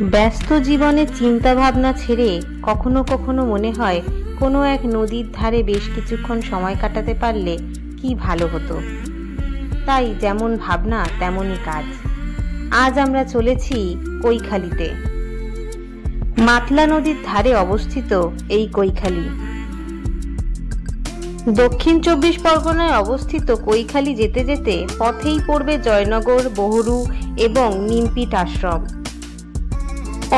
ব্যস্ত জীবনে চিন্তা ভাবনা ছেড়ে কখনো কখনো মনে হয় কোনো এক নদীর ধারে বেশ কিছুক্ষণ সময় কাটাতে পারলে কি ভালো হতো। তাই যেমন ভাবনা তেমনই কাজ। আজ আমরা চলেছি কৈখালিতে। মাতলা নদীর ধারে অবস্থিত এই কৈখালি দক্ষিণ 24 পরগনায় অবস্থিত। কৈখালি যেতে যেতে পথেই পড়বে জয়নগর, বহুরু এবং নিমপিট আশ্রম।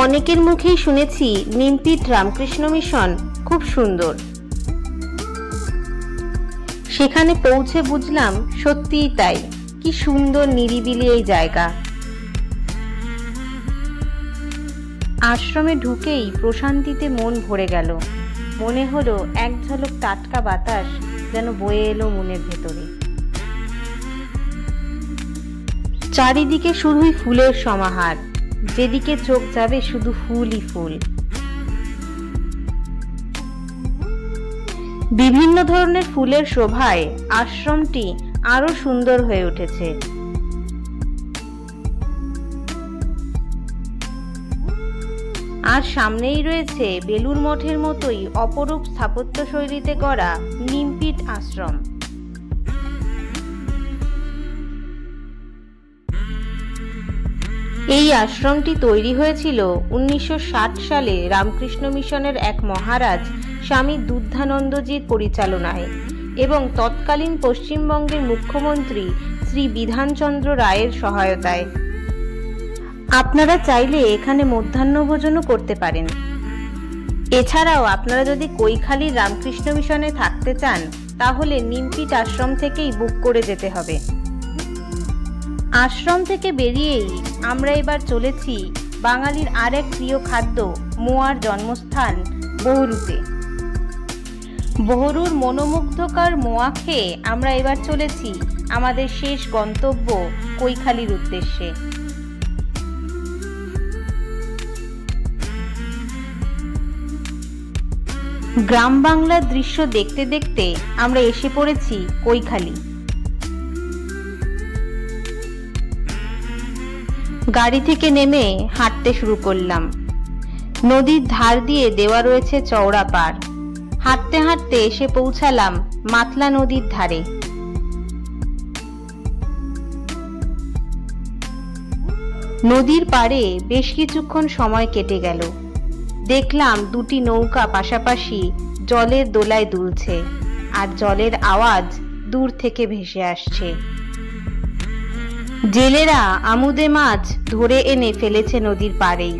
অনেকের মুখেই শুনেছি নিমপিট রামকৃষ্ণ মিশন খুব সুন্দর। সেখানে পৌঁছে বুঝলাম সত্যিই তাই, কি সুন্দর নিরিবিলি এই জায়গা। আশ্রমে ঢুকেই প্রশান্তিতে মন ভরে গেল। মনে হলো এক ঝলক টাটকা বাতাস যেন বয়ে এলো মনের ভেতরে। চারিদিকে শুধুই ফুলের সমাহার, যেদিকে চোখ যাবে শুধু ফুলই ফুল। বিভিন্ন ধরনের ফুলের শোভায় আশ্রমটি আরো সুন্দর হয়ে উঠেছে। আর সামনেই রয়েছে বেলুর মঠের মতোই অপরূপ স্থাপত্য শৈলীতে গড়া নিমপিট আশ্রম। এই আশ্রমটি তৈরি হয়েছিল 1960 সালে রামকৃষ্ণ মিশনের এক মহারাজ স্বামী দুর্ধানন্দজির পরিচালনায় এবং তৎকালীন পশ্চিমবঙ্গের মুখ্যমন্ত্রী শ্রী বিধানচন্দ্র রায়ের সহায়তায়। আপনারা চাইলে এখানে মধ্যাহ্নভোজনও করতে পারেন। এছাড়াও আপনারা যদি কৈখালির রামকৃষ্ণ মিশনে থাকতে চান তাহলে নিমপিট আশ্রম থেকেই বুক করে যেতে হবে। আশ্রম থেকে বেরিয়েই আমরা এবার চলেছি বাঙালির আরেক প্রিয় খাদ্য মোয়ার জন্মস্থান বহুরুতে। বহুরুর মনোমুগ্ধকর মোয়া খেয়ে আমরা এবার চলেছি আমাদের শেষ গন্তব্য কৈখালির উদ্দেশ্যে। গ্রাম বাংলার দৃশ্য দেখতে দেখতে আমরা এসে পড়েছি কৈখালি। গাড়ি থেকে নেমে হাঁটতে শুরু করলাম। নদীর ধার দিয়ে দেওয়া রয়েছে চওড়া পাড়। হাঁটতে হাঁটতে এসে পৌঁছালাম মাতলা নদীর ধারে। নদীর পাড়ে বেশ কিছুক্ষণ সময় কেটে গেল। দেখলাম দুটি নৌকা পাশাপাশি জলের দোলায় দুলছে, আর জলের আওয়াজ দূর থেকে ভেসে আসছে। জেলেরা আমুদে মাছ ধরে এনে ফেলেছে নদীর পাড়েই,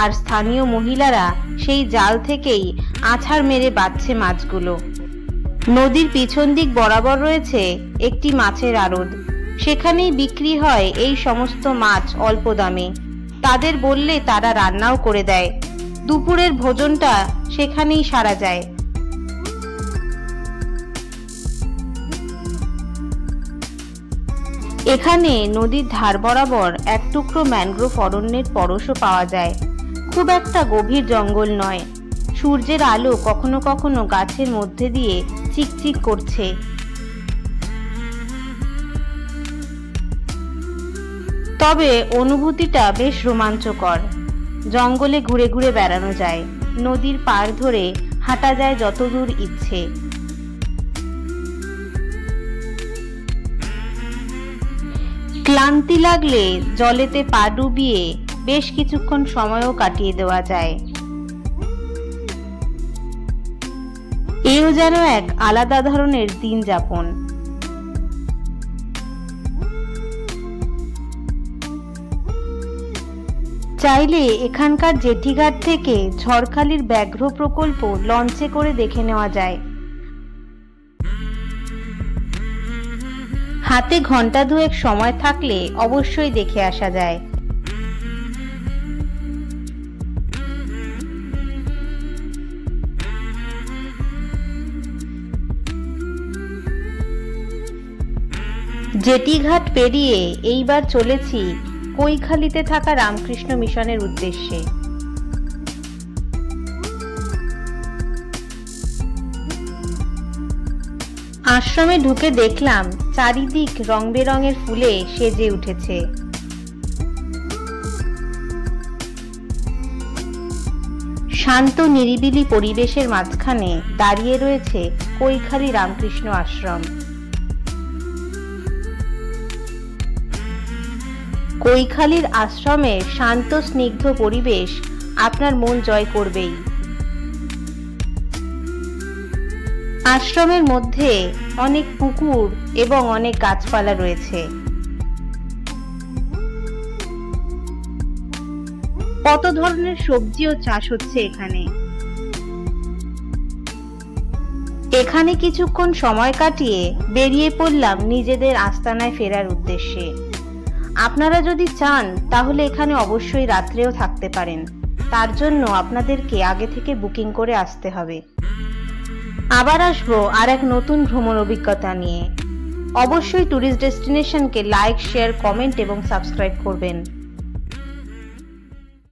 আর স্থানীয় মহিলারা সেই জাল থেকেই আছাড় মেরে বাঁধছে মাছগুলো। নদীর পিছন দিক বরাবর রয়েছে একটি মাছের আড়ত। সেখানেই বিক্রি হয় এই সমস্ত মাছ অল্প দামে। তাদের বললে তারা রান্নাও করে দেয়। দুপুরের ভোজনটা সেখানেই সারা যায়। এখানে নদীর ধার বরাবর এক টুকরো ম্যানগ্রোভ অরণ্যের পরশও পাওয়া যায়। খুব একটা গভীর জঙ্গল নয়। সূর্যের আলো কখনো কখনো গাছের মধ্যে দিয়ে চিকচিক করছে। তবে অনুভূতিটা বেশ রোমাঞ্চকর। জঙ্গলে ঘুরে ঘুরে বেড়ানো যায়, নদীর পাড় ধরে হাঁটা যায় যতদূর ইচ্ছে। ক্লান্তি লাগলে জলেতে পা ডুবিয়ে বেশ কিছুক্ষণ সময়ও কাটিয়ে দেওয়া যায়। এও যেন এক আলাদা ধরনের দিন যাপন। চাইলে এখানকার জেটিঘাট থেকে ঝড়খালির ব্যাঘ্র প্রকল্প লঞ্চে করে দেখে নেওয়া যায়। হাতে ঘন্টা দুয়েক সময় থাকলে অবশ্যই দেখে আসা যায়। জেটিঘাট পেরিয়ে এইবার চলেছি কৈখালিতে থাকা রামকৃষ্ণ মিশনের উদ্দেশ্যে। আশ্রমে ঢুকে দেখলাম চারিদিক রং বেরঙের ফুলে সেজে উঠেছে। শান্ত নিরিবিলি পরিবেশের মাঝখানে দাঁড়িয়ে রয়েছে কৈখালী রামকৃষ্ণ আশ্রম। কৈখালীর আশ্রমের শান্ত স্নিগ্ধ পরিবেশ আপনার মন জয় করবেই। আশ্রমের মধ্যে অনেক পুকুর এবং অনেক গাছপালা রয়েছে। কত ধরনের সবজিও চাষ হচ্ছে এখানে। এখানে কিছুক্ষণ সময় কাটিয়ে বেরিয়ে পড়লাম নিজেদের আস্তানায় ফেরার উদ্দেশ্যে। আপনারা যদি চান তাহলে এখানে অবশ্যই রাত্রেও থাকতে পারেন, তার জন্য আপনাদেরকে আগে থেকে বুকিং করে আসতে হবে। আবার আসবো আর এক নতুন ভ্রমণ অভিজ্ঞতা নিয়ে। অবশ্যই ট্যুরিস্ট ডেস্টিনেশনকে লাইক, শেয়ার, কমেন্ট এবং সাবস্ক্রাইব করবেন।